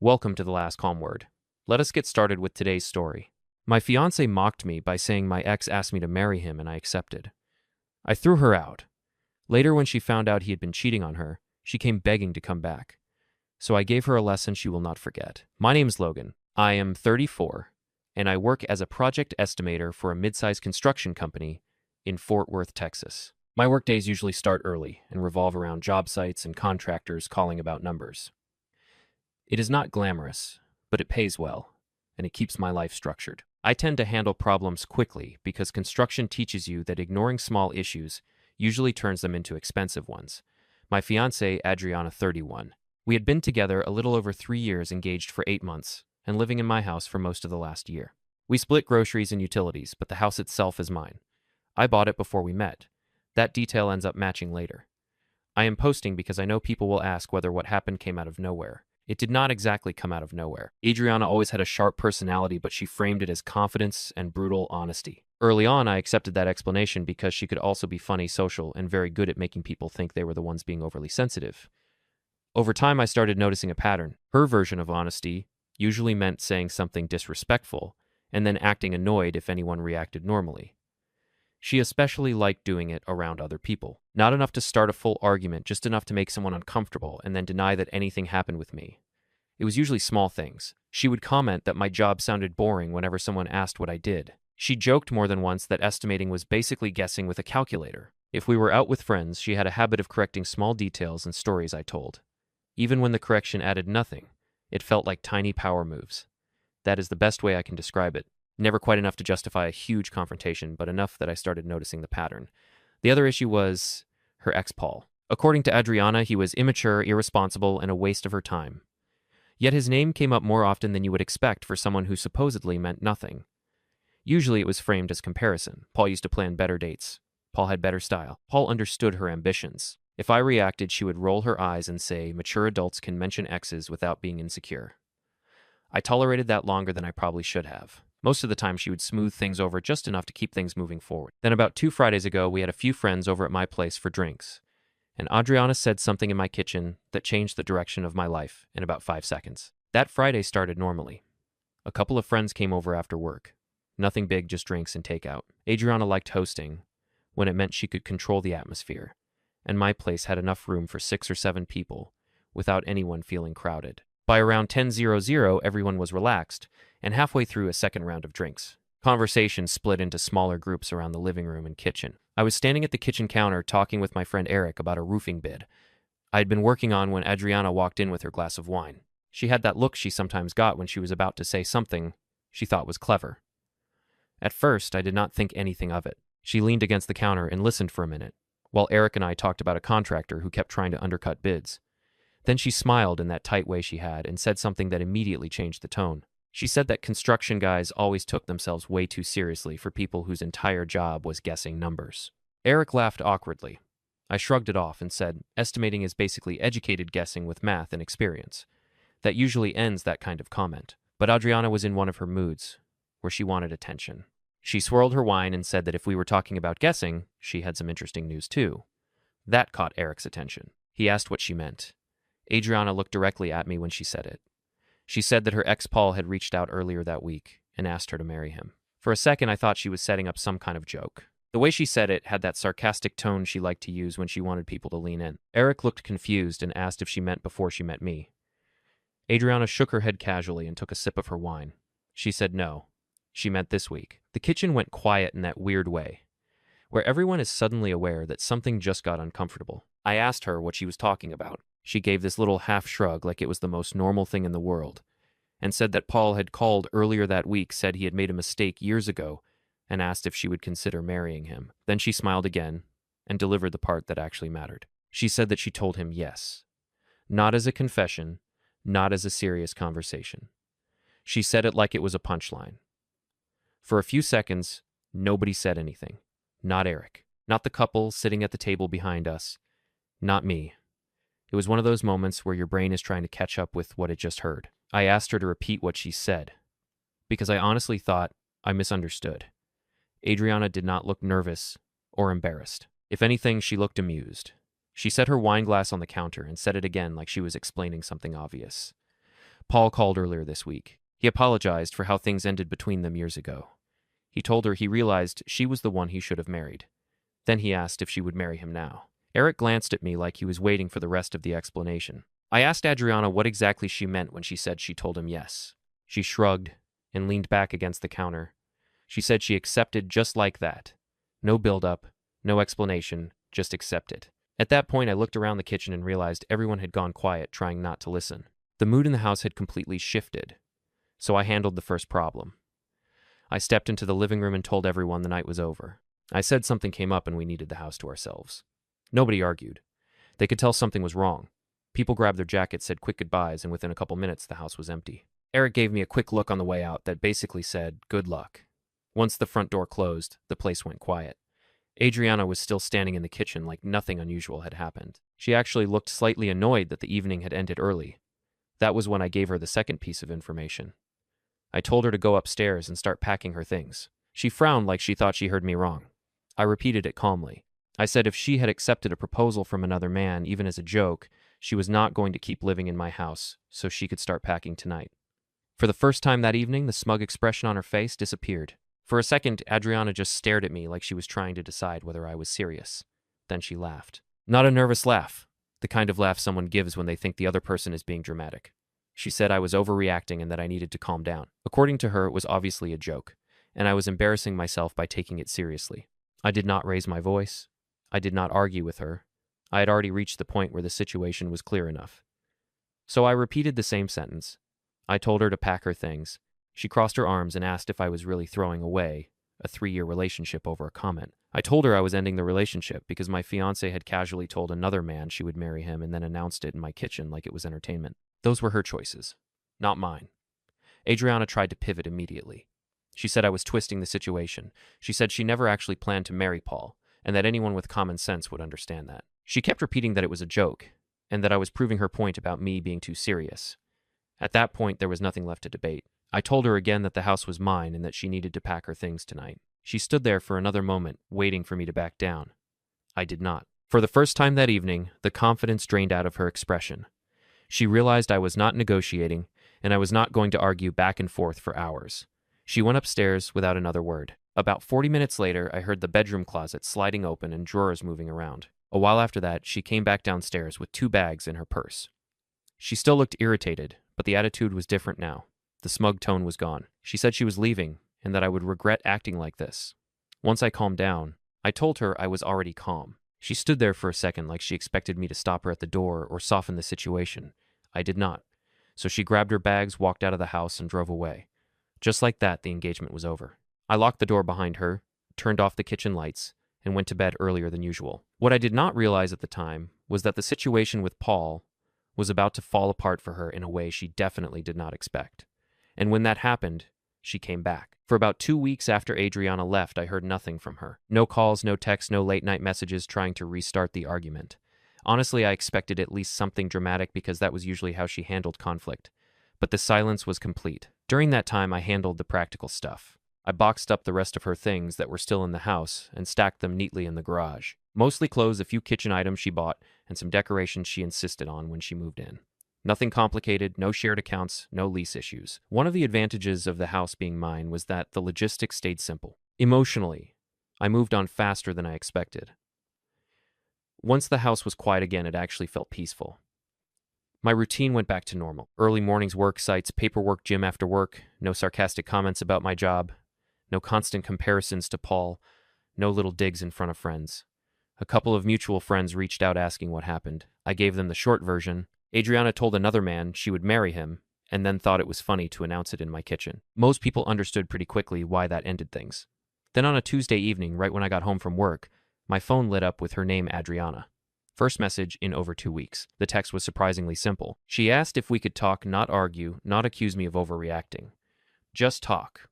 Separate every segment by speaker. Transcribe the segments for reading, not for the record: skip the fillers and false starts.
Speaker 1: Welcome to The Last Calm Word. Let us get started with today's story. My fiancé mocked me by saying my ex asked me to marry him and I accepted. I threw her out. Later, when she found out he had been cheating on her, she came begging to come back. So I gave her a lesson she will not forget. My name's Logan. I am 34, and I work as a project estimator for a mid-sized construction company in Fort Worth, Texas. My workdays usually start early and revolve around job sites and contractors calling about numbers. It is not glamorous, but it pays well, and it keeps my life structured. I tend to handle problems quickly because construction teaches you that ignoring small issues usually turns them into expensive ones. My fiancée, Adriana, 31. We had been together a little over 3 years, engaged for 8 months, and living in my house for most of the last year. We split groceries and utilities, but the house itself is mine. I bought it before we met. That detail ends up matching later. I am posting because I know people will ask whether what happened came out of nowhere. It did not exactly come out of nowhere. Adriana always had a sharp personality, but she framed it as confidence and brutal honesty. Early on, I accepted that explanation because she could also be funny, social, and very good at making people think they were the ones being overly sensitive. Over time, I started noticing a pattern. Her version of honesty usually meant saying something disrespectful and then acting annoyed if anyone reacted normally. She especially liked doing it around other people. Not enough to start a full argument, just enough to make someone uncomfortable and then deny that anything happened with me. It was usually small things. She would comment that my job sounded boring whenever someone asked what I did. She joked more than once that estimating was basically guessing with a calculator. If we were out with friends, she had a habit of correcting small details and stories I told. Even when the correction added nothing, it felt like tiny power moves. That is the best way I can describe it. Never quite enough to justify a huge confrontation, but enough that I started noticing the pattern. The other issue was her ex, Paul. According to Adriana, he was immature, irresponsible, and a waste of her time. Yet his name came up more often than you would expect for someone who supposedly meant nothing. Usually it was framed as comparison. Paul used to plan better dates. Paul had better style. Paul understood her ambitions. If I reacted, she would roll her eyes and say, mature adults can mention exes without being insecure. I tolerated that longer than I probably should have. Most of the time, she would smooth things over just enough to keep things moving forward. Then about 2 Fridays ago, we had a few friends over at my place for drinks, and Adriana said something in my kitchen that changed the direction of my life in about 5 seconds. That Friday started normally. A couple of friends came over after work. Nothing big, just drinks and takeout. Adriana liked hosting when it meant she could control the atmosphere, and my place had enough room for 6 or 7 people without anyone feeling crowded. By around 10:00, everyone was relaxed, and halfway through a second round of drinks. Conversation split into smaller groups around the living room and kitchen. I was standing at the kitchen counter talking with my friend Eric about a roofing bid I had been working on when Adriana walked in with her glass of wine. She had that look she sometimes got when she was about to say something she thought was clever. At first, I did not think anything of it. She leaned against the counter and listened for a minute, while Eric and I talked about a contractor who kept trying to undercut bids. Then she smiled in that tight way she had and said something that immediately changed the tone. She said that construction guys always took themselves way too seriously for people whose entire job was guessing numbers. Eric laughed awkwardly. I shrugged it off and said, estimating is basically educated guessing with math and experience. That usually ends that kind of comment. But Adriana was in one of her moods, where she wanted attention. She swirled her wine and said that if we were talking about guessing, she had some interesting news too. That caught Eric's attention. He asked what she meant. Adriana looked directly at me when she said it. She said that her ex Paul had reached out earlier that week and asked her to marry him. For a second, I thought she was setting up some kind of joke. The way she said it had that sarcastic tone she liked to use when she wanted people to lean in. Eric looked confused and asked if she meant before she met me. Adriana shook her head casually and took a sip of her wine. She said no. She meant this week. The kitchen went quiet in that weird way, where everyone is suddenly aware that something just got uncomfortable. I asked her what she was talking about. She gave this little half shrug like it was the most normal thing in the world, and said that Paul had called earlier that week, said he had made a mistake years ago, and asked if she would consider marrying him. Then she smiled again and delivered the part that actually mattered. She said that she told him yes. Not as a confession, not as a serious conversation. She said it like it was a punchline. For a few seconds, nobody said anything. Not Eric. Not the couple sitting at the table behind us. Not me. It was one of those moments where your brain is trying to catch up with what it just heard. I asked her to repeat what she said, because I honestly thought I misunderstood. Adriana did not look nervous or embarrassed. If anything, she looked amused. She set her wine glass on the counter and set it again like she was explaining something obvious. Paul called earlier this week. He apologized for how things ended between them years ago. He told her he realized she was the one he should have married. Then he asked if she would marry him now. Eric glanced at me like he was waiting for the rest of the explanation. I asked Adriana what exactly she meant when she said she told him yes. She shrugged and leaned back against the counter. She said she accepted just like that. No build-up, no explanation, just accept it. At that point, I looked around the kitchen and realized everyone had gone quiet, trying not to listen. The mood in the house had completely shifted, so I handled the first problem. I stepped into the living room and told everyone the night was over. I said something came up and we needed the house to ourselves. Nobody argued. They could tell something was wrong. People grabbed their jackets, said quick goodbyes, and within a couple minutes, the house was empty. Eric gave me a quick look on the way out that basically said, good luck. Once the front door closed, the place went quiet. Adriana was still standing in the kitchen like nothing unusual had happened. She actually looked slightly annoyed that the evening had ended early. That was when I gave her the second piece of information. I told her to go upstairs and start packing her things. She frowned like she thought she heard me wrong. I repeated it calmly. I said if she had accepted a proposal from another man, even as a joke, she was not going to keep living in my house, so she could start packing tonight. For the first time that evening, the smug expression on her face disappeared. For a second, Adriana just stared at me like she was trying to decide whether I was serious. Then she laughed. Not a nervous laugh, the kind of laugh someone gives when they think the other person is being dramatic. She said I was overreacting and that I needed to calm down. According to her, it was obviously a joke, and I was embarrassing myself by taking it seriously. I did not raise my voice. I did not argue with her. I had already reached the point where the situation was clear enough. So I repeated the same sentence. I told her to pack her things. She crossed her arms and asked if I was really throwing away a 3-year relationship over a comment. I told her I was ending the relationship because my fiancée had casually told another man she would marry him and then announced it in my kitchen like it was entertainment. Those were her choices, not mine. Adriana tried to pivot immediately. She said I was twisting the situation. She said she never actually planned to marry Paul, and that anyone with common sense would understand that. She kept repeating that it was a joke, and that I was proving her point about me being too serious. At that point, there was nothing left to debate. I told her again that the house was mine and that she needed to pack her things tonight. She stood there for another moment, waiting for me to back down. I did not. For the first time that evening, the confidence drained out of her expression. She realized I was not negotiating, and I was not going to argue back and forth for hours. She went upstairs without another word. About 40 minutes later, I heard the bedroom closet sliding open and drawers moving around. A while after that, she came back downstairs with 2 bags in her purse. She still looked irritated, but the attitude was different now. The smug tone was gone. She said she was leaving and that I would regret acting like this. Once I calmed down, I told her I was already calm. She stood there for a second like she expected me to stop her at the door or soften the situation. I did not. So she grabbed her bags, walked out of the house, and drove away. Just like that, the engagement was over. I locked the door behind her, turned off the kitchen lights, and went to bed earlier than usual. What I did not realize at the time was that the situation with Paul was about to fall apart for her in a way she definitely did not expect. And when that happened, she came back. For about 2 weeks after Adriana left, I heard nothing from her. No calls, no texts, no late-night messages trying to restart the argument. Honestly, I expected at least something dramatic because that was usually how she handled conflict. But the silence was complete. During that time, I handled the practical stuff. I boxed up the rest of her things that were still in the house and stacked them neatly in the garage. Mostly clothes, a few kitchen items she bought, and some decorations she insisted on when she moved in. Nothing complicated, no shared accounts, no lease issues. One of the advantages of the house being mine was that the logistics stayed simple. Emotionally, I moved on faster than I expected. Once the house was quiet again, it actually felt peaceful. My routine went back to normal. Early mornings, work sites, paperwork, gym after work, no sarcastic comments about my job, no constant comparisons to Paul, no little digs in front of friends. A couple of mutual friends reached out asking what happened. I gave them the short version. Adriana told another man she would marry him, and then thought it was funny to announce it in my kitchen. Most people understood pretty quickly why that ended things. Then on a Tuesday evening, right when I got home from work, my phone lit up with her name, Adriana. First message in over 2 weeks. The text was surprisingly simple. She asked if we could talk, not argue, not accuse me of overreacting. Just talk.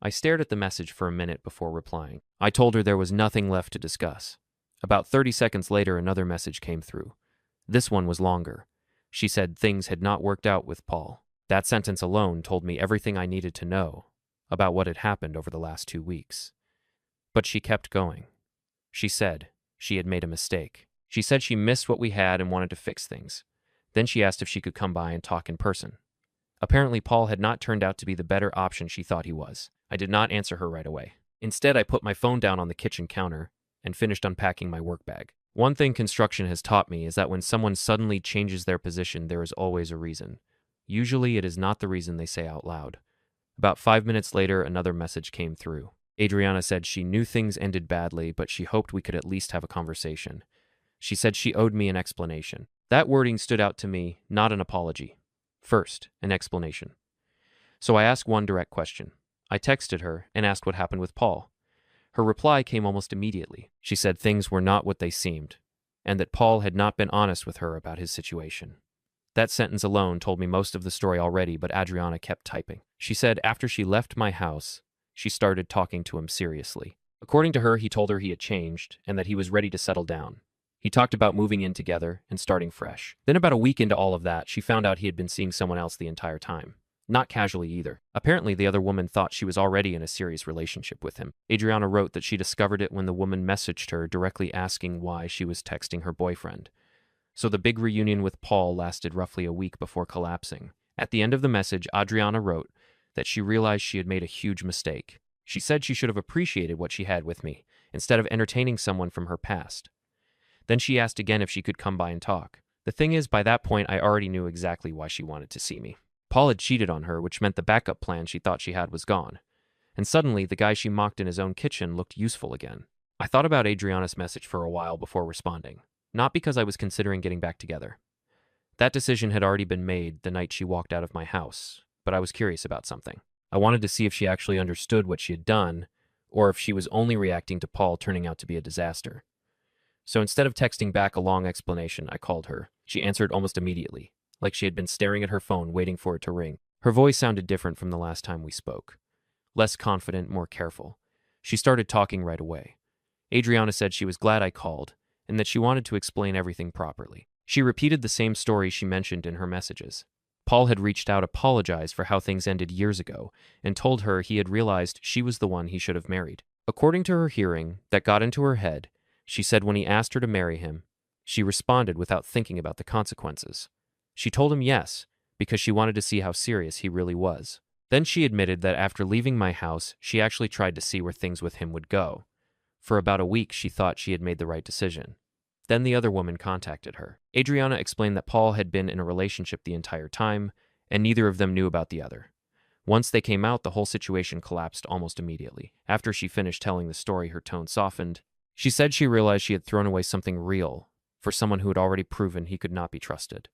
Speaker 1: I stared at the message for a minute before replying. I told her there was nothing left to discuss. About 30 seconds later, another message came through. This one was longer. She said things had not worked out with Paul. That sentence alone told me everything I needed to know about what had happened over the last 2 weeks. But she kept going. She said she had made a mistake. She said she missed what we had and wanted to fix things. Then she asked if she could come by and talk in person. Apparently, Paul had not turned out to be the better option she thought he was. I did not answer her right away. Instead, I put my phone down on the kitchen counter and finished unpacking my work bag. One thing construction has taught me is that when someone suddenly changes their position, there is always a reason. Usually, it is not the reason they say out loud. About 5 minutes later, another message came through. Adriana said she knew things ended badly, but she hoped we could at least have a conversation. She said she owed me an explanation. That wording stood out to me, not an apology. First, an explanation. So I asked one direct question. I texted her and asked what happened with Paul. Her reply came almost immediately. She said things were not what they seemed, and that Paul had not been honest with her about his situation. That sentence alone told me most of the story already, but Adriana kept typing. She said after she left my house, she started talking to him seriously. According to her, he told her he had changed and that he was ready to settle down. He talked about moving in together and starting fresh. Then about a week into all of that, she found out he had been seeing someone else the entire time. Not casually either. Apparently, the other woman thought she was already in a serious relationship with him. Adriana wrote that she discovered it when the woman messaged her directly asking why she was texting her boyfriend. So the big reunion with Paul lasted roughly a week before collapsing. At the end of the message, Adriana wrote that she realized she had made a huge mistake. She said she should have appreciated what she had with me, instead of entertaining someone from her past. Then she asked again if she could come by and talk. The thing is, by that point, I already knew exactly why she wanted to see me. Paul had cheated on her, which meant the backup plan she thought she had was gone. And suddenly, the guy she mocked in his own kitchen looked useful again. I thought about Adriana's message for a while before responding. Not because I was considering getting back together. That decision had already been made the night she walked out of my house, but I was curious about something. I wanted to see if she actually understood what she had done, or if she was only reacting to Paul turning out to be a disaster. So instead of texting back a long explanation, I called her. She answered almost immediately, like she had been staring at her phone waiting for it to ring. Her voice sounded different from the last time we spoke. Less confident, more careful. She started talking right away. Adriana said she was glad I called, and that she wanted to explain everything properly. She repeated the same story she mentioned in her messages. Paul had reached out, apologized for how things ended years ago, and told her he had realized she was the one he should have married. According to her hearing, that got into her head, she said when he asked her to marry him, she responded without thinking about the consequences. She told him yes, because she wanted to see how serious he really was. Then she admitted that after leaving my house, she actually tried to see where things with him would go. For about a week, she thought she had made the right decision. Then the other woman contacted her. Adriana explained that Paul had been in a relationship the entire time, and neither of them knew about the other. Once they came out, the whole situation collapsed almost immediately. After she finished telling the story, her tone softened. She said she realized she had thrown away something real for someone who had already proven he could not be trusted.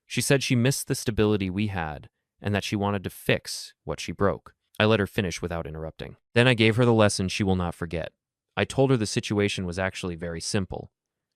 Speaker 1: She said she missed the stability we had and that she wanted to fix what she broke. I let her finish without interrupting. Then I gave her the lesson she will not forget. I told her the situation was actually very simple.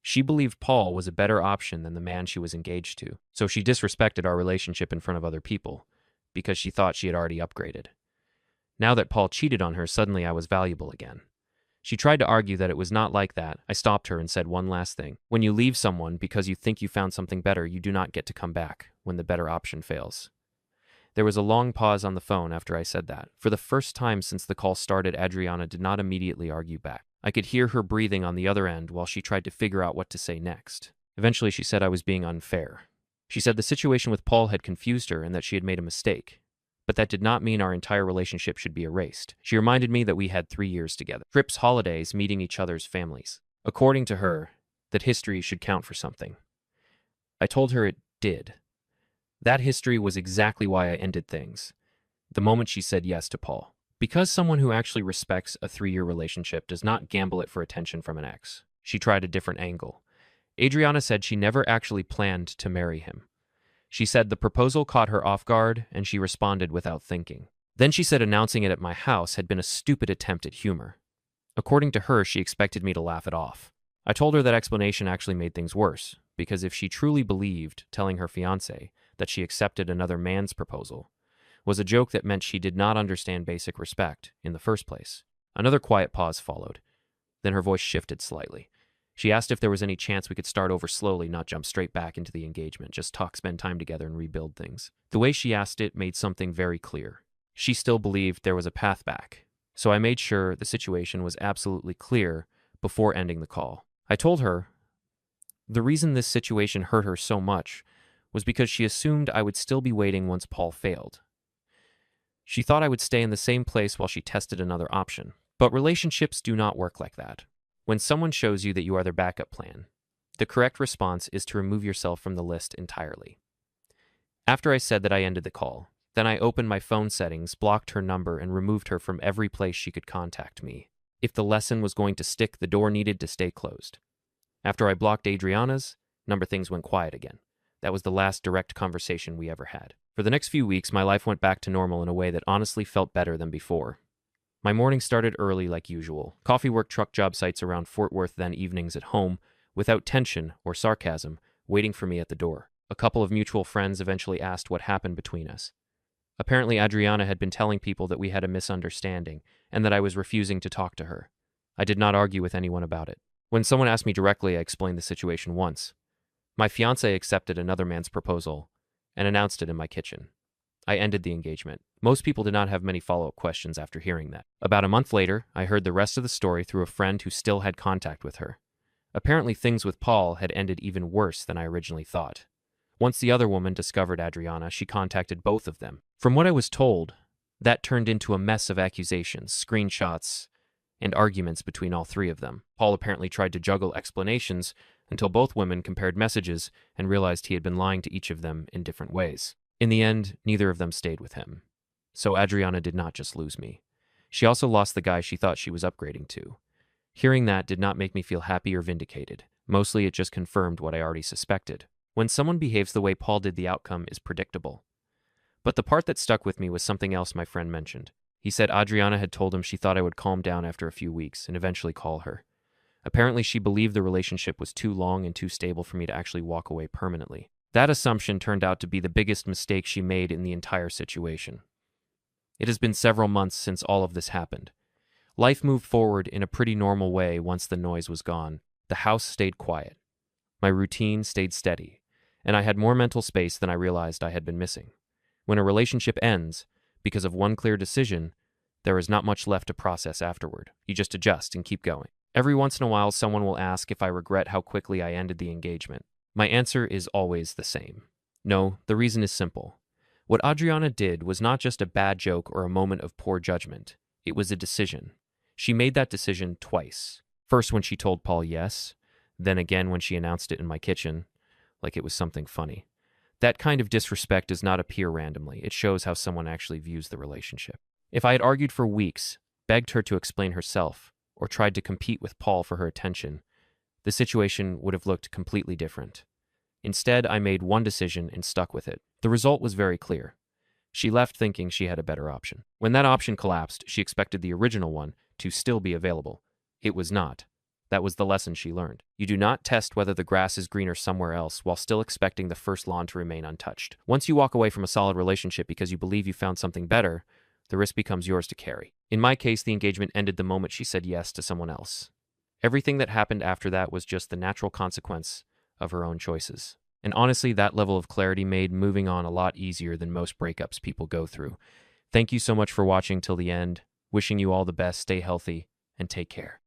Speaker 1: She believed Paul was a better option than the man she was engaged to, so she disrespected our relationship in front of other people because she thought she had already upgraded. Now that Paul cheated on her, suddenly I was valuable again. She tried to argue that it was not like that. I stopped her and said one last thing. When you leave someone because you think you found something better, you do not get to come back when the better option fails. There was a long pause on the phone after I said that. For the first time since the call started, Adriana did not immediately argue back. I could hear her breathing on the other end while she tried to figure out what to say next. Eventually, she said I was being unfair. She said the situation with Paul had confused her and that she had made a mistake. But that did not mean our entire relationship should be erased. She reminded me that we had 3 years together. Trips, holidays, meeting each other's families. According to her, that history should count for something. I told her it did. That history was exactly why I ended things, the moment she said yes to Paul. Because someone who actually respects a 3-year relationship does not gamble it for attention from an ex. She tried a different angle. Adriana said she never actually planned to marry him. She said the proposal caught her off guard, and she responded without thinking. Then she said announcing it at my house had been a stupid attempt at humor. According to her, she expected me to laugh it off. I told her that explanation actually made things worse, because if she truly believed telling her fiancé that she accepted another man's proposal was a joke, that meant she did not understand basic respect in the first place. Another quiet pause followed. Then her voice shifted slightly. She asked if there was any chance we could start over slowly, not jump straight back into the engagement, just talk, spend time together, and rebuild things. The way she asked it made something very clear. She still believed there was a path back. So I made sure the situation was absolutely clear before ending the call. I told her the reason this situation hurt her so much was because she assumed I would still be waiting once Paul failed. She thought I would stay in the same place while she tested another option. But relationships do not work like that. When someone shows you that you are their backup plan, the correct response is to remove yourself from the list entirely. After I said that I ended the call, then I opened my phone settings, blocked her number, and removed her from every place she could contact me. If the lesson was going to stick, the door needed to stay closed. After I blocked Adriana's number, things went quiet again. That was the last direct conversation we ever had. For the next few weeks, my life went back to normal in a way that honestly felt better than before. My morning started early like usual. Coffee work truck job sites around Fort Worth, then evenings at home, without tension or sarcasm, waiting for me at the door. A couple of mutual friends eventually asked what happened between us. Apparently, Adriana had been telling people that we had a misunderstanding and that I was refusing to talk to her. I did not argue with anyone about it. When someone asked me directly, I explained the situation once. My fiancé accepted another man's proposal and announced it in my kitchen. I ended the engagement. Most people did not have many follow-up questions after hearing that. About a month later, I heard the rest of the story through a friend who still had contact with her. Apparently, things with Paul had ended even worse than I originally thought. Once the other woman discovered Adriana, she contacted both of them. From what I was told, that turned into a mess of accusations, screenshots, and arguments between all three of them. Paul apparently tried to juggle explanations until both women compared messages and realized he had been lying to each of them in different ways. In the end, neither of them stayed with him. So Adriana did not just lose me. She also lost the guy she thought she was upgrading to. Hearing that did not make me feel happy or vindicated. Mostly it just confirmed what I already suspected. When someone behaves the way Paul did, the outcome is predictable. But the part that stuck with me was something else my friend mentioned. He said Adriana had told him she thought I would calm down after a few weeks and eventually call her. Apparently she believed the relationship was too long and too stable for me to actually walk away permanently. That assumption turned out to be the biggest mistake she made in the entire situation. It has been several months since all of this happened. Life moved forward in a pretty normal way once the noise was gone. The house stayed quiet. My routine stayed steady, and I had more mental space than I realized I had been missing. When a relationship ends, because of one clear decision, there is not much left to process afterward. You just adjust and keep going. Every once in a while, someone will ask if I regret how quickly I ended the engagement. My answer is always the same. No, the reason is simple. What Adriana did was not just a bad joke or a moment of poor judgment. It was a decision. She made that decision twice. First when she told Paul yes, then again when she announced it in my kitchen, like it was something funny. That kind of disrespect does not appear randomly. It shows how someone actually views the relationship. If I had argued for weeks, begged her to explain herself, or tried to compete with Paul for her attention, the situation would have looked completely different. Instead, I made one decision and stuck with it. The result was very clear. She left thinking she had a better option. When that option collapsed, she expected the original one to still be available. It was not. That was the lesson she learned. You do not test whether the grass is greener somewhere else while still expecting the first lawn to remain untouched. Once you walk away from a solid relationship because you believe you found something better, the risk becomes yours to carry. In my case, the engagement ended the moment she said yes to someone else. Everything that happened after that was just the natural consequence of her own choices. And honestly, that level of clarity made moving on a lot easier than most breakups people go through. Thank you so much for watching till the end. Wishing you all the best, stay healthy, and take care.